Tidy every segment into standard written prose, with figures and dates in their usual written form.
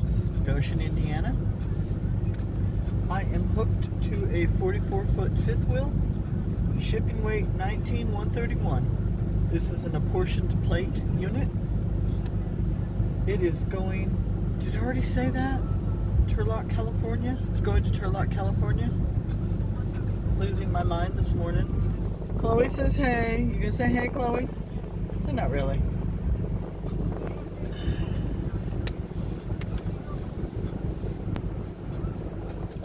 Lakes, Goshen, Indiana. I am hooked to a 44-foot fifth wheel, shipping weight 19,131. This is an apportioned plate unit. It is going, did I already say that? Turlock, California? It's going to Turlock, California. Losing my mind this morning. Chloe says hey. You gonna say hey, Chloe? So not really.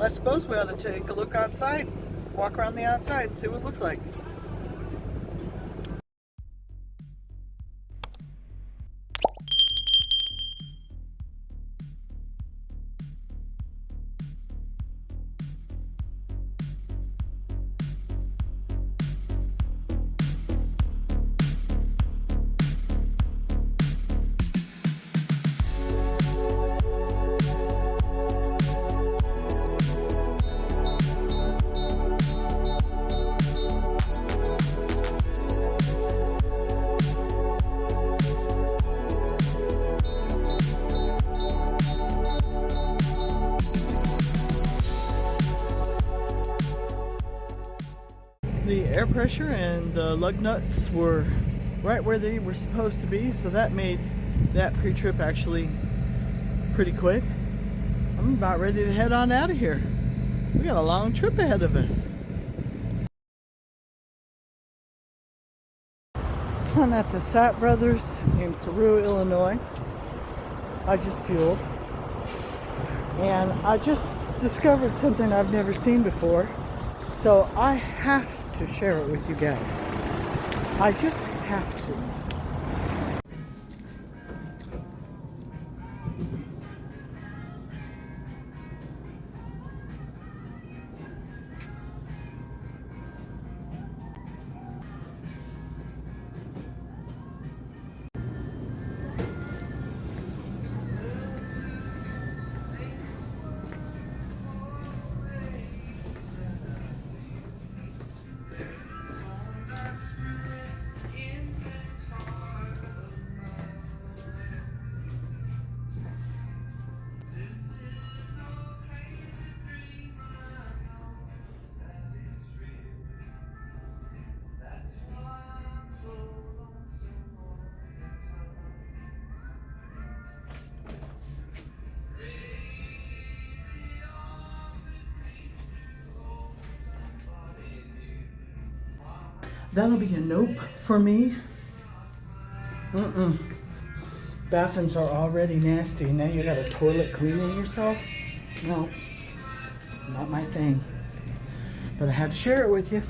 I suppose we ought to take a look outside, walk around the outside and see what it looks like. The air pressure and the lug nuts were right where they were supposed to be, so that made that pre-trip actually pretty quick. I'm about ready to head on out of here. We got a long trip ahead of us. I'm at the Sapp Brothers in Peru, Illinois. I just fueled, and I just discovered something I've never seen before, so I have to share it with you guys. I just have to. That'll be a nope for me. Bathrooms are already nasty. Now you got a toilet cleaning yourself? No, not my thing. But I had to share it with you.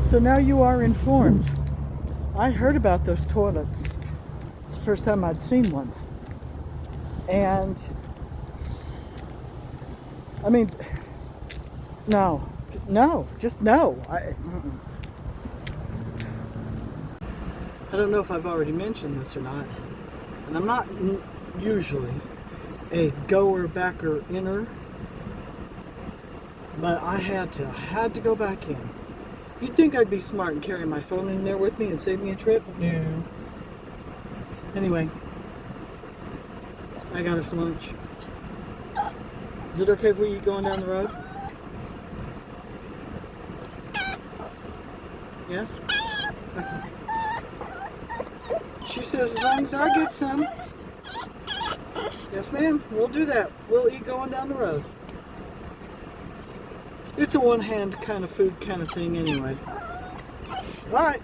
So now you are informed. I heard about those toilets. It's the first time I'd seen one. And, I mean, no, just no. I don't know if I've already mentioned this or not, and I'm not usually a goer, backer, inner, but I had to go back in. You'd think I'd be smart and carry my phone in there with me and save me a trip? No. Anyway, I got us lunch. Is it okay if we eat going down the road? Yeah? Okay. She says as long as I get some. Yes, ma'am. We'll do that. We'll eat going down the road. It's a one-hand kind of food kind of thing anyway. All right.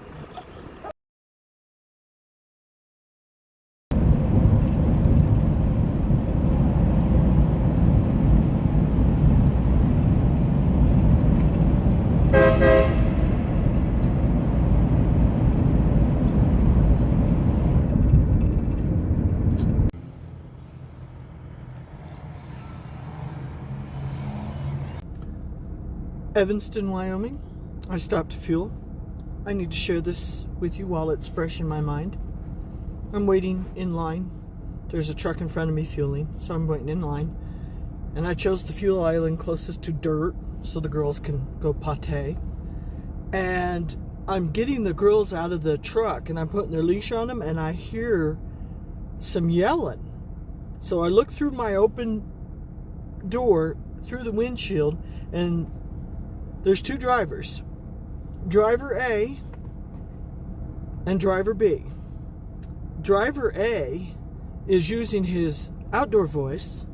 Evanston, Wyoming. I stopped to fuel. I need to share this with you while it's fresh in my mind. I'm waiting in line. There's a truck in front of me fueling, so I'm waiting in line. And I chose the fuel island closest to dirt so the girls can go pate. And I'm getting the girls out of the truck and I'm putting their leash on them and I hear some yelling. So I look through my open door, through the windshield, and there's two drivers. Driver A and driver B. Driver A is using his outdoor voice,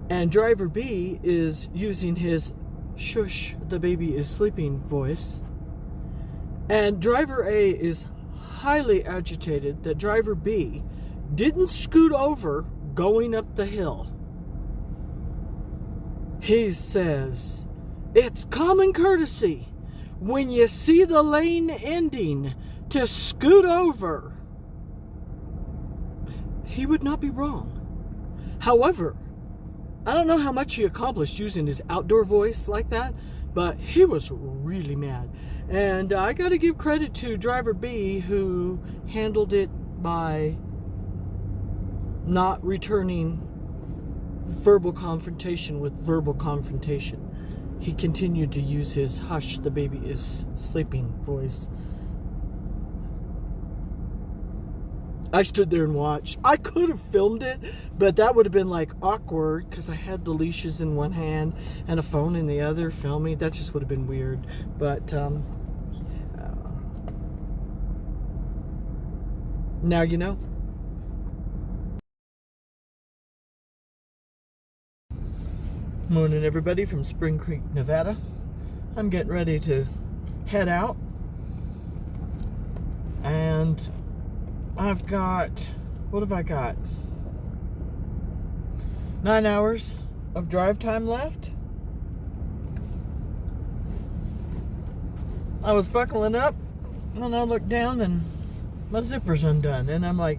and driver B is using his shush, the baby is sleeping voice. And driver A is highly agitated that driver B didn't scoot over going up the hill. He says, "It's common courtesy when you see the lane ending to scoot over." He would not be wrong. However, I don't know how much he accomplished using his outdoor voice like that, but he was really mad. And I got to give credit to driver B, who handled it by not returning verbal confrontation with verbal confrontation. He continued to use his hush, the baby is sleeping voice. I stood there and watched. I could have filmed it, but that would have been like awkward because I had the leashes in one hand and a phone in the other filming. That just would have been weird. But now you know. Morning, everybody, from Spring Creek, Nevada. I'm getting ready to head out, and I've got, what have I got? 9 hours of drive time left. I was buckling up, and I looked down, and my zipper's undone, and I'm like,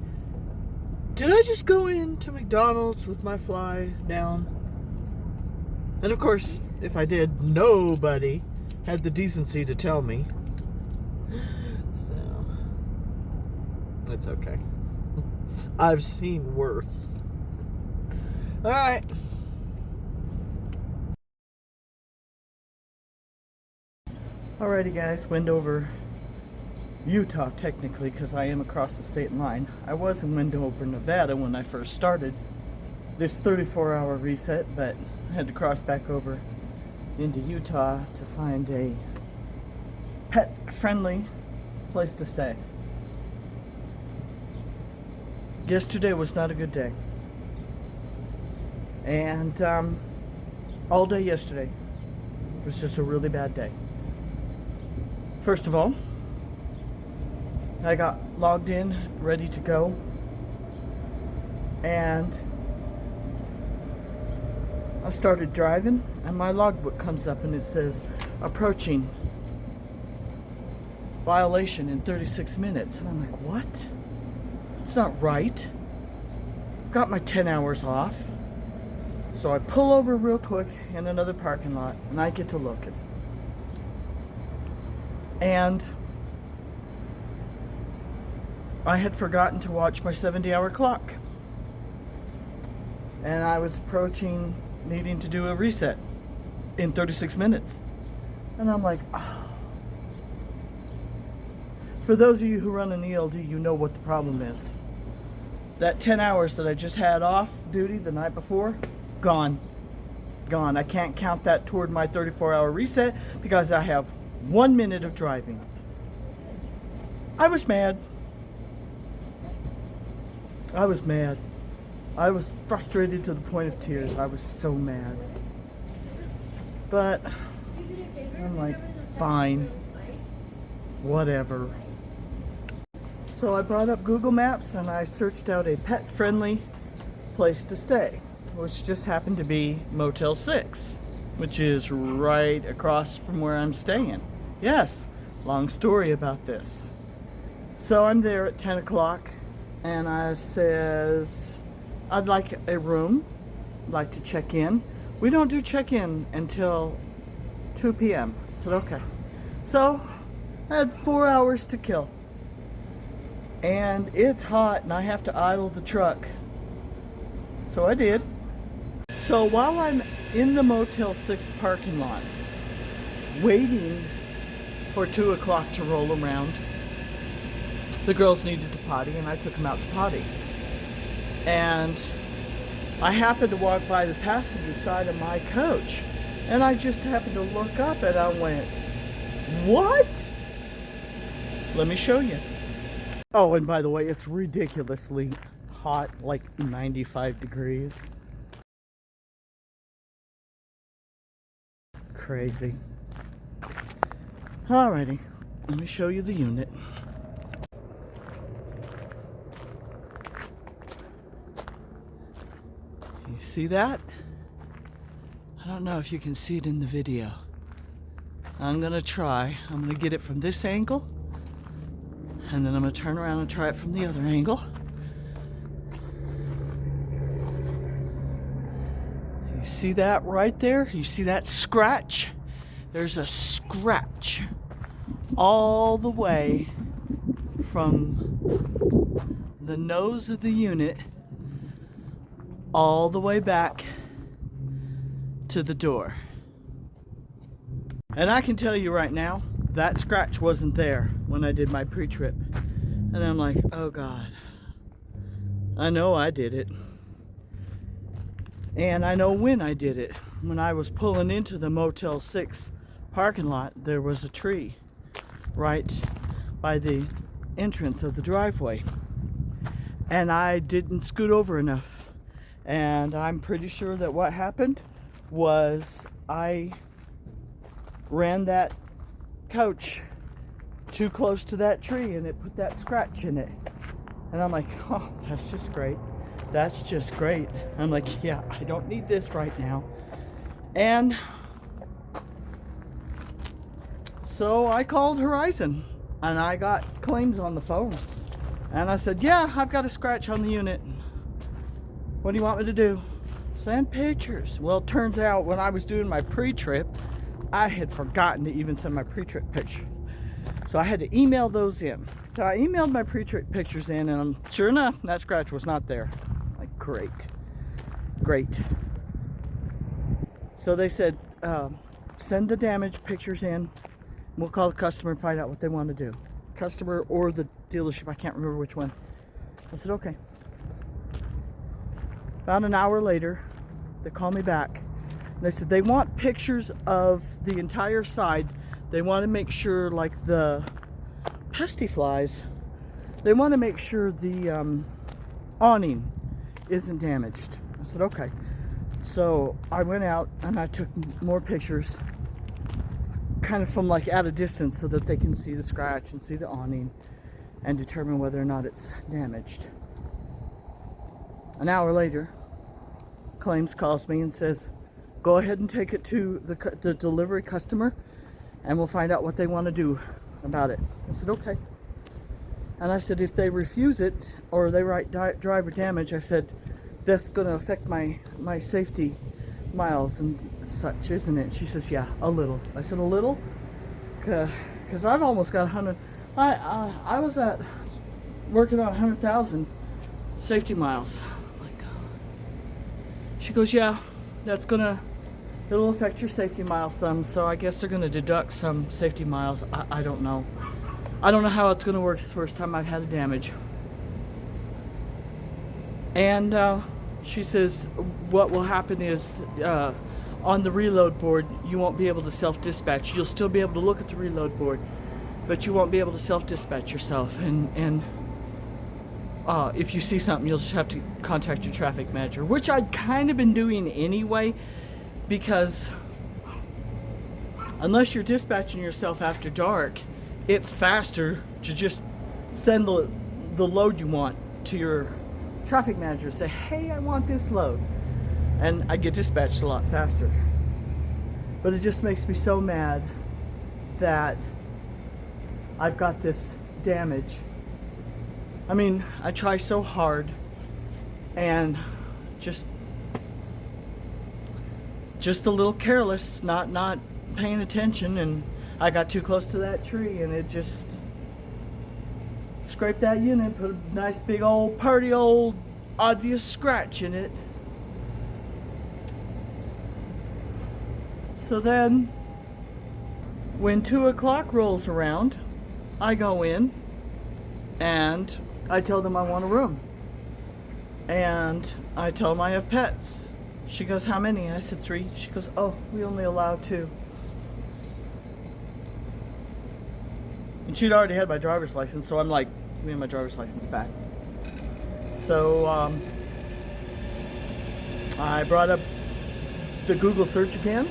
did I just go into McDonald's with my fly down? And of course, if I did, nobody had the decency to tell me. So, it's okay. I've seen worse. Alright. Alrighty, guys. Wendover, Utah, technically, because I am across the state line. I was in Wendover, Nevada when I first started this 34-hour reset, but I had to cross back over into Utah to find a pet-friendly place to stay. Yesterday was not a good day. And all day yesterday was just a really bad day. First of all, I got logged in, ready to go, and I started driving, and my logbook comes up and it says, approaching violation in 36 minutes. And I'm like, what? It's not right. I've got my 10 hours off. So I pull over real quick in another parking lot, and I get to looking. And I had forgotten to watch my 70-hour clock. And I was approaching needing to do a reset in 36 minutes. And I'm like, oh. For those of you who run an ELD, you know what the problem is. That 10 hours that I just had off duty the night before, gone. Gone. I can't count that toward my 34-hour reset because I have 1 minute of driving. I was mad. I was mad. I was frustrated to the point of tears. I was so mad. But I'm like, fine. Whatever. So I brought up Google Maps and I searched out a pet-friendly place to stay, which just happened to be Motel 6, which is right across from where I'm staying. Yes, long story about this. So I'm there at 10 o'clock and I says, I'd like a room, I'd like to check in. We don't do check-in until 2 p.m. I said, okay. So I had 4 hours to kill. And it's hot and I have to idle the truck. So I did. So while I'm in the Motel 6 parking lot, waiting for 2 o'clock to roll around, the girls needed to potty and I took them out to potty. And I happened to walk by the passenger side of my coach, and I just happened to look up and I went, what? Let me show you. Oh, and by the way, it's ridiculously hot, like 95 degrees. Crazy. Alrighty, let me show you the unit. You see that? I don't know if you can see it in the video. I'm gonna try. I'm gonna get it from this angle, and then I'm gonna turn around and try it from the other angle. You see that right there? You see that scratch? There's a scratch all the way from the nose of the unit all the way back to the door. And I can tell you right now, that scratch wasn't there when I did my pre-trip. And I'm like, oh God, I know I did it. And I know when I did it. When I was pulling into the Motel 6 parking lot, there was a tree right by the entrance of the driveway. And I didn't scoot over enough. And I'm pretty sure that what happened was I ran that coach too close to that tree and it put that scratch in it. And I'm like, oh, that's just great. That's just great. I'm like, yeah, I don't need this right now. And so I called Horizon and I got claims on the phone. And I said, yeah, I've got a scratch on the unit. What do you want me to do? Send pictures. Well, it turns out when I was doing my pre-trip, I had forgotten to even send my pre-trip picture. So I had to email those in. So I emailed my pre-trip pictures in, and sure enough, that scratch was not there. Like, great. Great. So they said, send the damaged pictures in. We'll call the customer and find out what they want to do. Customer or the dealership, I can't remember which one. I said, okay. About an hour later, they called me back. They said they want pictures of the entire side. They want to make sure, like the pesty flies, they want to make sure the awning isn't damaged. I said, okay. So I went out and I took more pictures, kind of from like at a distance so that they can see the scratch and see the awning and determine whether or not it's damaged. An hour later, claims calls me and says, go ahead and take it to the delivery customer and we'll find out what they want to do about it. I said, okay. And I said, if they refuse it or they write driver damage, I said, that's going to affect my safety miles and such, isn't it? She says, yeah, a little. I said, a little? Because I've almost got 100. I was working on 100,000 safety miles. She goes, yeah, it'll affect your safety miles some, so I guess they're gonna deduct some safety miles. I don't know. I don't know how it's gonna work. It's the first time I've had a damage. And she says, what will happen is, on the reload board, you won't be able to self-dispatch. You'll still be able to look at the reload board, but you won't be able to self-dispatch yourself. And if you see something, you'll just have to contact your traffic manager, which I'd kind of been doing anyway, because unless you're dispatching yourself after dark, it's faster to just send the load you want to your traffic manager. Say, hey, I want this load. And I get dispatched a lot faster. But it just makes me so mad that I've got this damage. I mean, I try so hard and just a little careless, not paying attention, and I got too close to that tree and it just scraped that unit, put a nice big old purty old obvious scratch in it. So then when 2 o'clock rolls around, I go in and I tell them I want a room. And I told him I have pets. She goes, how many? I said 3. She goes, oh, we only allow 2. And she'd already had my driver's license, so I'm like, give me my driver's license back. So I brought up the Google search again,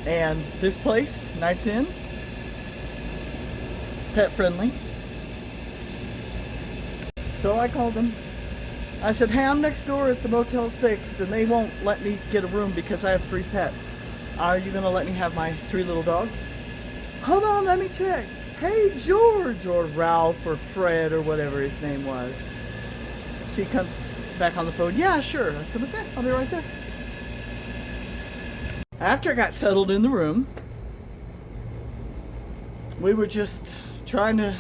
and this place, Nights Inn, pet friendly. So I called them. I said, hey, I'm next door at the Motel 6, and they won't let me get a room because I have 3 pets. Are you gonna let me have my 3 little dogs? Hold on, let me check. Hey, George, or Ralph, or Fred, or whatever his name was. She comes back on the phone. Yeah, sure. I said, okay, I'll be right there. After I got settled in the room, we were just trying to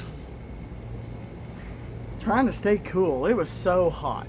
stay cool. It was so hot.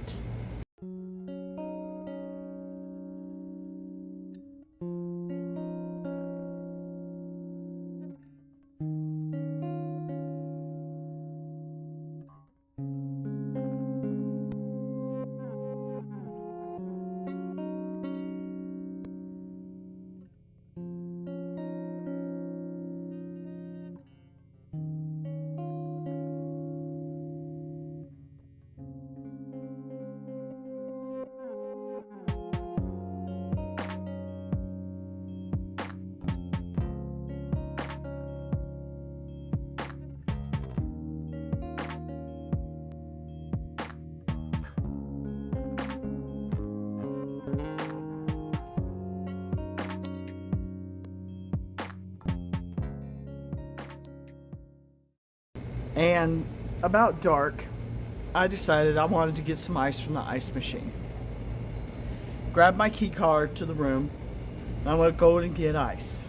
And about dark, I decided I wanted to get some ice from the ice machine. Grabbed my key card to the room, and I'm gonna go and get ice.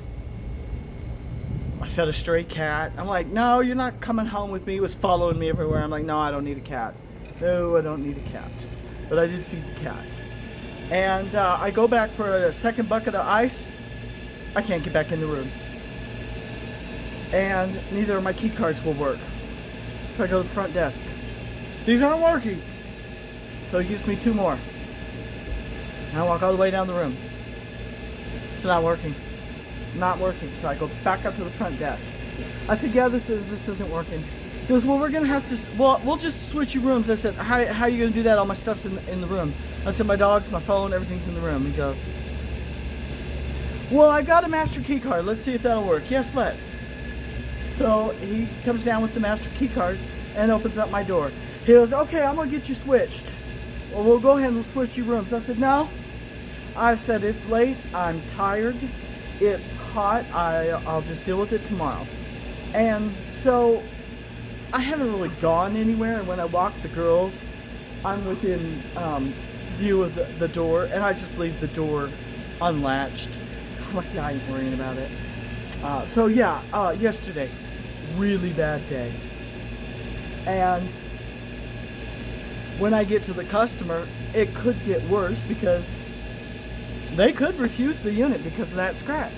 I fed a stray cat. I'm like, no, you're not coming home with me. It was following me everywhere. I'm like, no, I don't need a cat. No, I don't need a cat. But I did feed the cat. And I go back for a second bucket of ice. I can't get back in the room. And neither of my key cards will work. So I go to the front desk. These aren't working. So he gives me 2 more. And I walk all the way down the room. It's not working. Not working. So I go back up to the front desk. I said, yeah, this isn't working. He goes, well, we're gonna have to, well, we'll just switch your rooms. I said, how are you gonna do that? All my stuff's in the room. I said, my dogs, my phone, everything's in the room. He goes, well, I got a master key card. Let's see if that'll work. Yes, let's. So he comes down with the master key card and opens up my door. He goes, okay, I'm gonna get you switched. Well, we'll go ahead and switch your rooms. I said, no. I said, it's late, I'm tired, it's hot, I'll just deal with it tomorrow. And so I haven't really gone anywhere, and when I walk the girls, I'm within view of the door, and I just leave the door unlatched. I'm like, yeah, I ain't worrying about it. So yeah, yesterday, really bad day. And when I get to the customer, it could get worse because they could refuse the unit because of that scratch.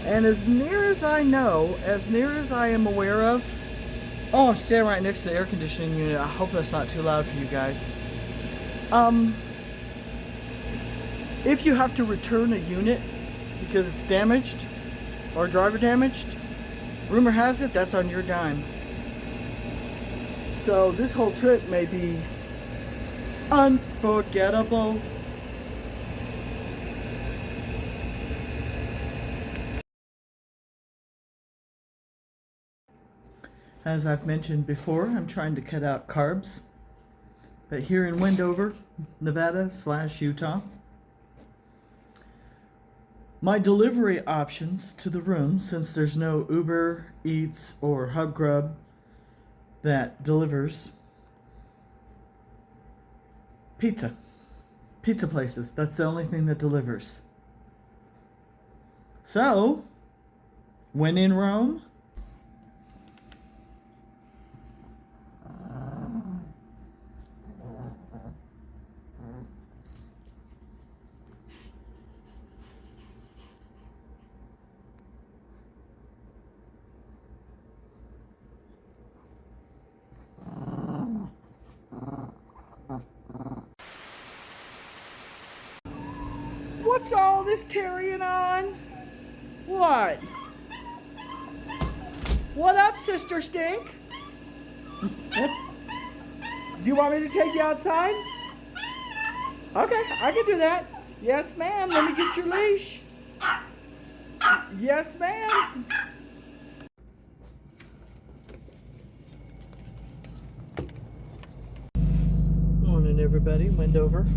And as near as I know, as near as I am aware of, oh, I'm standing right next to the air conditioning unit. I hope that's not too loud for you guys. If you have to return a unit because it's damaged or driver damaged, rumor has it that's on your dime. So this whole trip may be unforgettable. As I've mentioned before, I'm trying to cut out carbs. But here in Wendover, Nevada/Utah, my delivery options to the room, since there's no Uber Eats or HubGrub that delivers, pizza places. That's the only thing that delivers. So, when in Rome, What's all this carrying on? What? What up, Sister Stink? Do you want me to take you outside? Okay, I can do that. Yes, ma'am. Let me get your leash. Yes, ma'am. Morning, everybody. Wendover,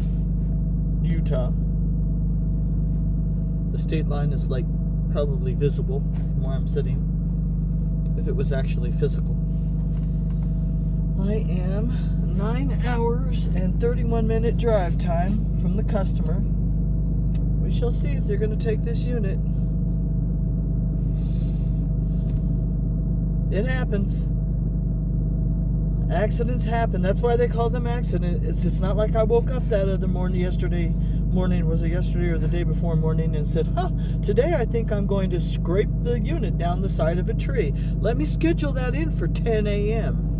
Utah. The state line is like probably visible from where I'm sitting, if it was actually physical. I am 9 hours and 31-minute drive time from the customer. We shall see if they're going to take this unit. It happens. Accidents happen. That's why they call them accidents. It's just not like I woke up that other morning, yesterday morning, was it yesterday or the day before morning, and said, today I think I'm going to scrape the unit down the side of a tree. Let me schedule that in for 10 a.m.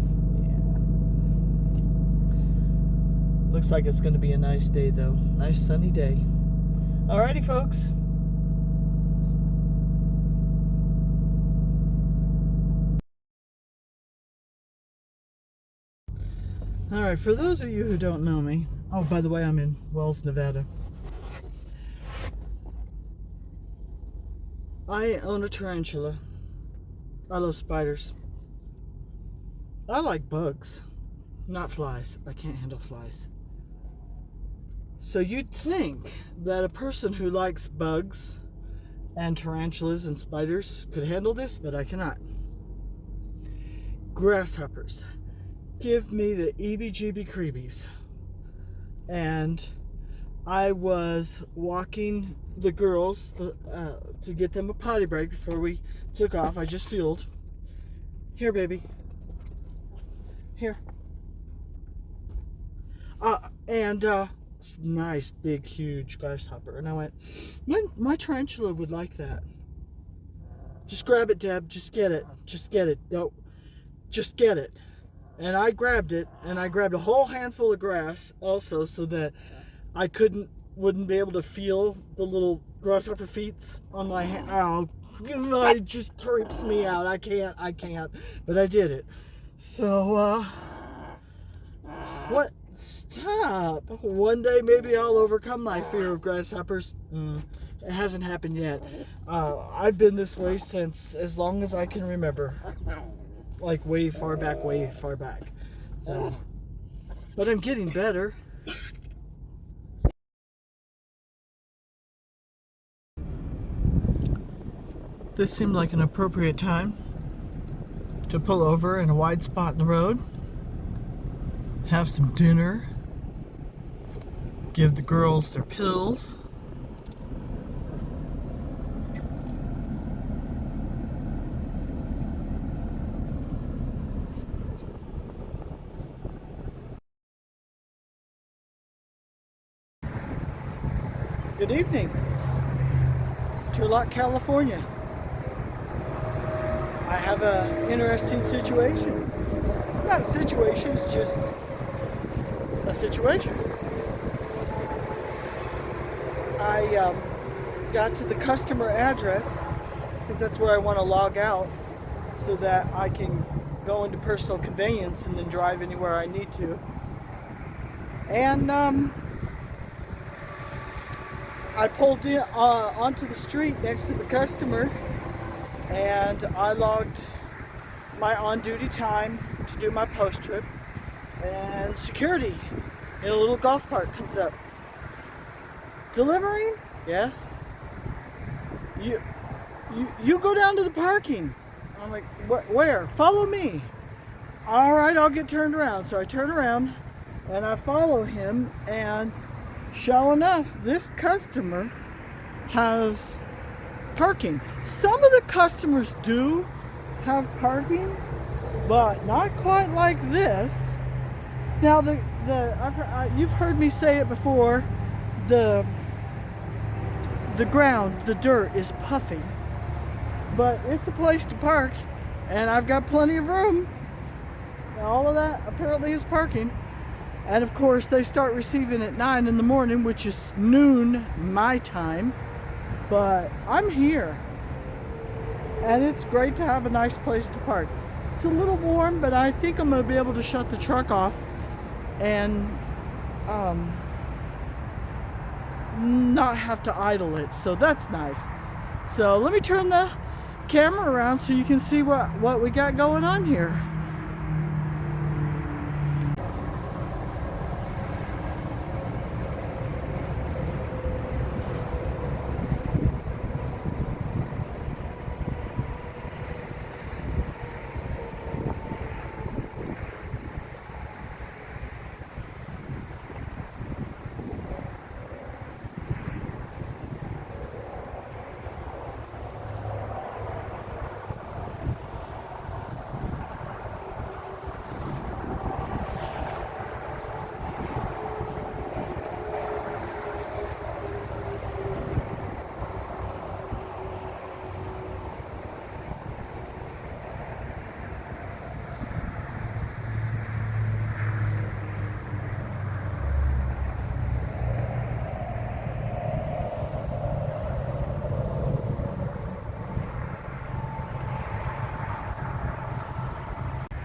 Yeah. Looks like it's going to be a nice day, though. Nice sunny day. Alrighty, folks. Alright, for those of you who don't know me, oh, by the way, I'm in Wells, Nevada. I own a tarantula. I love spiders. I like bugs, not flies. I can't handle flies. So you'd think that a person who likes bugs and tarantulas and spiders could handle this, but I cannot. Grasshoppers give me the EBGB-creebies. And I was walking the girls to get them a potty break before we took off. I just fueled. Here, baby. Here. Nice, big, huge grasshopper. And I went, my tarantula would like that. Just grab it, Deb. Just get it. Just get it. No, just get it. And I grabbed it, and I grabbed a whole handful of grass also, so that I wouldn't be able to feel the little grasshopper feet on my hand. Oh, it just creeps me out. I can't. But I did it. So, what? Stop. One day maybe I'll overcome my fear of grasshoppers. It hasn't happened yet. I've been this way since as long as I can remember. Like way far back. So, but I'm getting better. This seemed like an appropriate time to pull over in a wide spot in the road, have some dinner, give the girls their pills. Good evening, Turlock, California. I have an interesting situation. It's not a situation, it's just a situation. I got to the customer address because that's where I want to log out so that I can go into personal conveyance and then drive anywhere I need to. And I pulled in onto the street next to the customer, and I logged my on-duty time to do my post trip, and security in a little golf cart comes up. Delivering? Yes. You go down to the parking. I'm like, where? Follow me. All right, I'll get turned around. So I turn around and I follow him, and sure enough, this customer has parking. Some of the customers do have parking, but not quite like this. Now, you've heard me say it before. The ground, the dirt is puffy, but it's a place to park, and I've got plenty of room. All of that apparently is parking. And of course, they start receiving at 9 in the morning, which is noon my time. But I'm here. And it's great to have a nice place to park. It's a little warm, but I think I'm going to be able to shut the truck off and not have to idle it. So that's nice. So let me turn the camera around so you can see what we got going on here.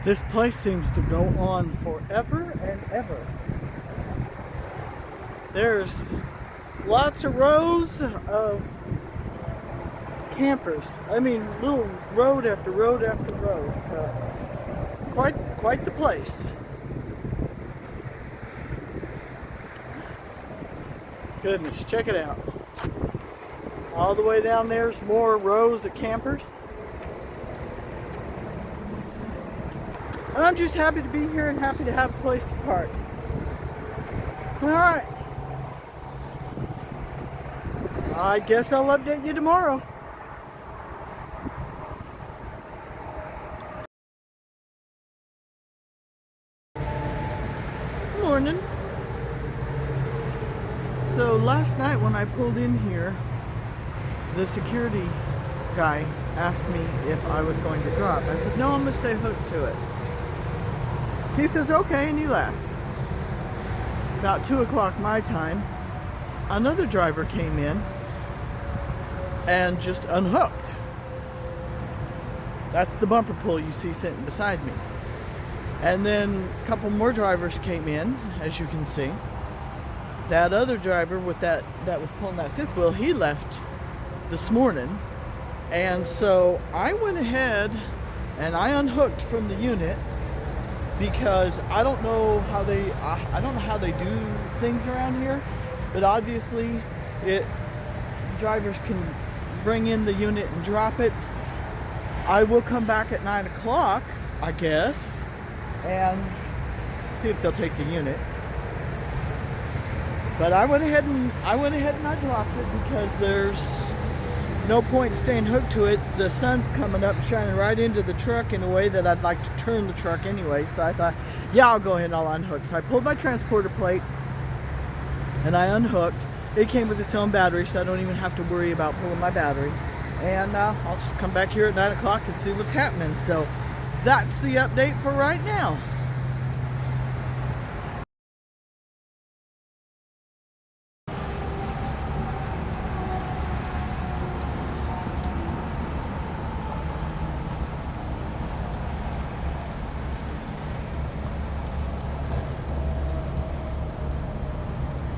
This place seems to go on forever and ever. There's lots of rows of campers. I mean, little road after road after road. So quite the place. Goodness, check it out. All the way down there's more rows of campers. And I'm just happy to be here and happy to have a place to park. Alright. I guess I'll update you tomorrow. Morning. So last night when I pulled in here, the security guy asked me if I was going to drop. I said, no, I'm going to stay hooked to it. He says, okay, and he left. About 2 o'clock my time, another driver came in and just unhooked. That's the bumper pull you see sitting beside me. And then a couple more drivers came in, as you can see. That other driver with that was pulling that fifth wheel, he left this morning. And so I went ahead and I unhooked from the unit, because I don't know how they do things around here, but obviously drivers can bring in the unit and drop it. I will come back at 9 o'clock, I guess, and see if they'll take the unit. But I went ahead and I dropped it because there's no point in staying hooked to it. The sun's coming up, shining right into the truck in a way that I'd like to turn the truck anyway. So I thought, yeah, I'll go ahead and I'll unhook. So I pulled my transporter plate and I unhooked. It came with its own battery, so I don't even have to worry about pulling my battery. And I'll just come back here at 9 o'clock and see what's happening. So that's the update for right now.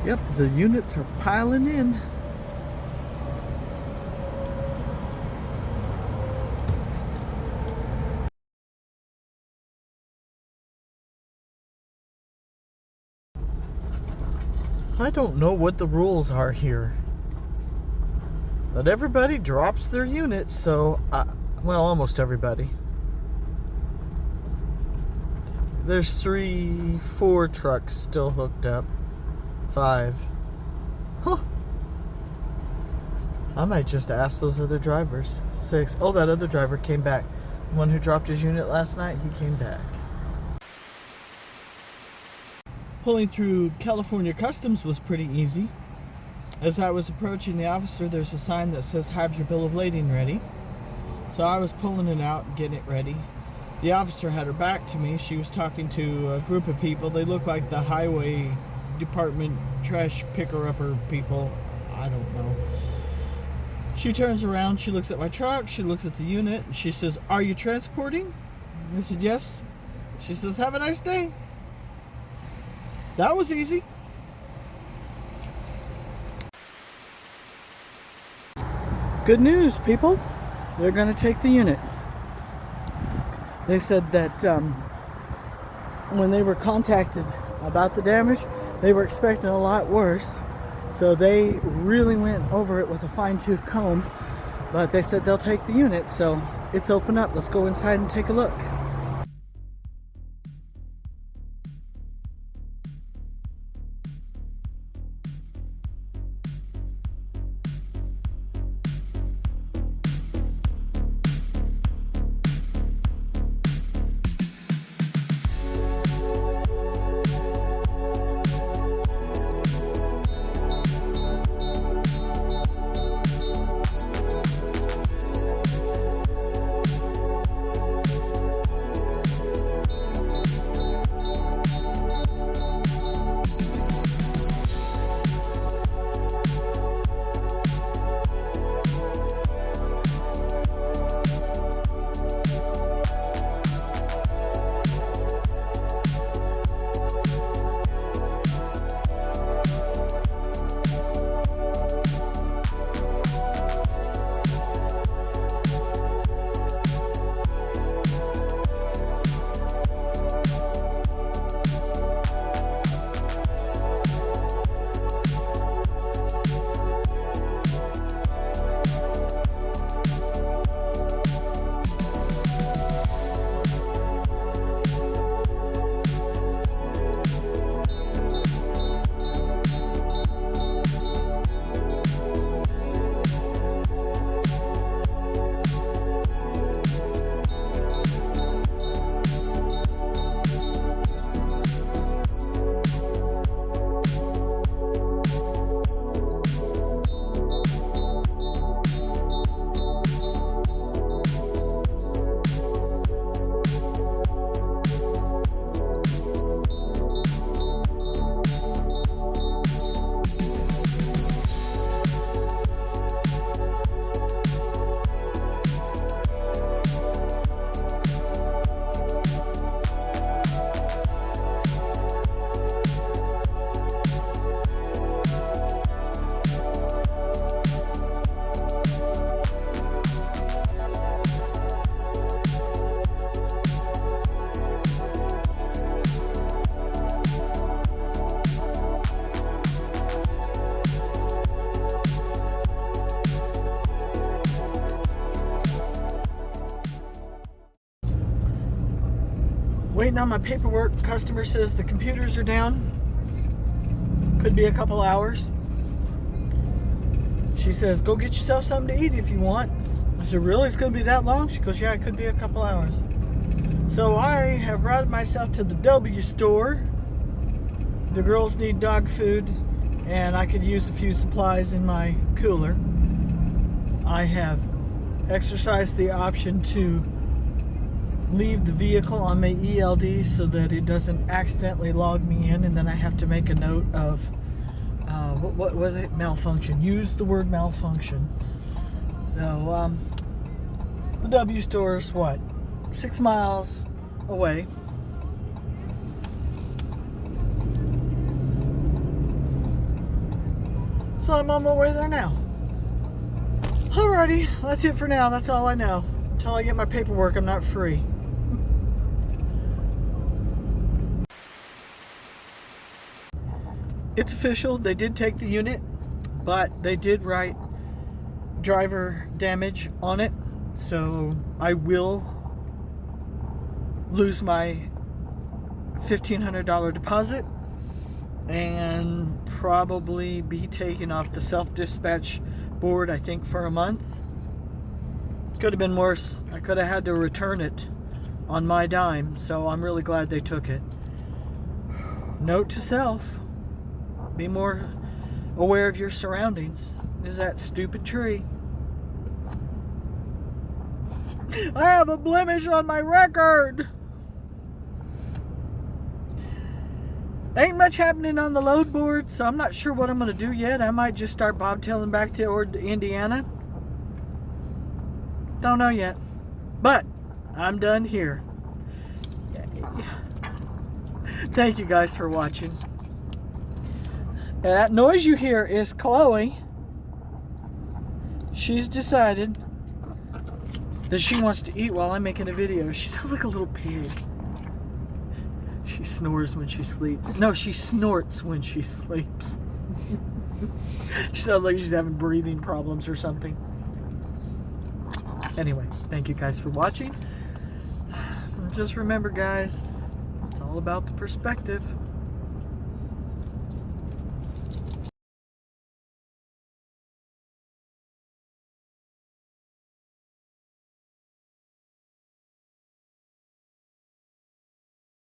Yep, the units are piling in. I don't know what the rules are here, but everybody drops their units, so, well, almost everybody. There's 3, 4 trucks still hooked up. 5. Huh. I might just ask those other drivers. 6. Oh, that other driver came back. The one who dropped his unit last night, he came back. Pulling through California Customs was pretty easy. As I was approaching the officer, there's a sign that says, have your bill of lading ready. So I was pulling it out and getting it ready. The officer had her back to me. She was talking to a group of people. They look like the highway department trash picker-upper people. I don't know. She turns around, she looks at my truck, she looks at the unit, and she says, "Are you transporting?" I said, "Yes." She says, "Have a nice day." That was easy. Good news, people. They're going to take the unit. They said that when they were contacted about the damage, they were expecting a lot worse. So they really went over it with a fine-tooth comb. But they said they'll take the unit, so it's open up. Let's go inside and take a look. Waiting on my paperwork. Customer says the computers are down. Could be a couple hours. She says, "Go get yourself something to eat if you want." I said, "Really? It's going to be that long?" She goes, "Yeah, it could be a couple hours." So I have routed myself to the W store. The girls need dog food, and I could use a few supplies in my cooler. I have exercised the option to leave the vehicle on my ELD so that it doesn't accidentally log me in, and then I have to make a note of what was it? Malfunction. Use the word malfunction. So the W store is what? 6 miles away. So I'm on my way there now. Alrighty, that's it for now. That's all I know. Until I get my paperwork, I'm not free. It's official. They did take the unit, but they did write driver damage on it. So I will lose my $1,500 deposit and probably be taken off the self-dispatch board, I think, for a month. Could have been worse. I could have had to return it on my dime, so I'm really glad they took it. Note to self, be more aware of your surroundings. Is that stupid tree? I have a blemish on my record. Ain't much happening on the load board, so I'm not sure what I'm going to do yet. I might just start bobtailing back to Indiana. Don't know yet. But I'm done here. Thank you guys for watching. That noise you hear is Chloe. She's decided that she wants to eat while I'm making a video. She sounds like a little pig. She snores when she sleeps. No, she snorts when she sleeps. She sounds like she's having breathing problems or something. Anyway, thank you guys for watching. Just remember, guys, it's all about the perspective.